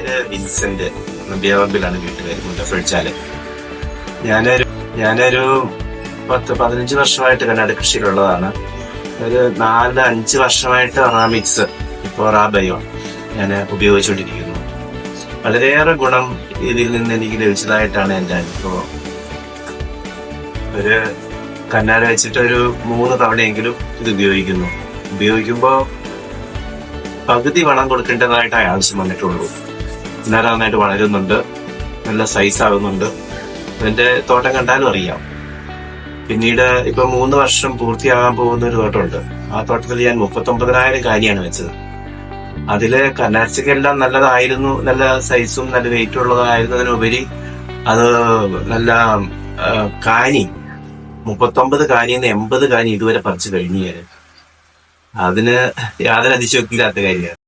പേര് വിൻസെന്റ്. നമ്പ്യാവറമ്പിലാണ് വീട്ടുപേര്, മുല്ലഫഴിച്ചാല്. ഞാനൊരു 10-15 വർഷമായിട്ട് കണ്ണാടി കൃഷിയിലുള്ളതാണ്. ഒരു 4-5 വർഷമായിട്ട് റാമിക്സ്, ഇപ്പോൾ റാബയോ ഞാൻ ഉപയോഗിച്ചുകൊണ്ടിരിക്കുന്നു. വളരെയേറെ ഗുണം ഇതിൽ നിന്ന് എനിക്ക് ലഭിച്ചതായിട്ടാണ് എൻ്റെ അനുഭവം. ഒരു കന്നാര വെച്ചിട്ട് ഒരു 3 തവണയെങ്കിലും ഇത് ഉപയോഗിക്കുമ്പോൾ പകുതി വളം കൊടുക്കേണ്ടതായിട്ട് ആവശ്യം വന്നിട്ടുള്ളൂ. എന്നാലും നന്നായിട്ട് വളരുന്നുണ്ട്, നല്ല സൈസ് ആകുന്നുണ്ട്. അതിന്റെ തോട്ടം കണ്ടാലും അറിയാം. പിന്നീട് ഇപ്പൊ 3 വർഷം പൂർത്തിയാകാൻ പോകുന്ന ഒരു തോട്ടമുണ്ട്. ആ തോട്ടത്തിൽ ഞാൻ 39,000 കാനിയാണ് വെച്ചത്. അതില് കന്നാർച്ചക്കെല്ലാം നല്ലതായിരുന്നു, നല്ല സൈസും നല്ല വെയിറ്റും ഉള്ളതായിരുന്നതിനുപരി അത് നല്ല കാനി 39 കാനിന്ന് 80 കാനി ഇതുവരെ പറിച്ചു കഴിഞ്ഞു. അതിന് യാതൊരു അതിശയോക്തിയില്ലാത്ത കാര്യമാണ്.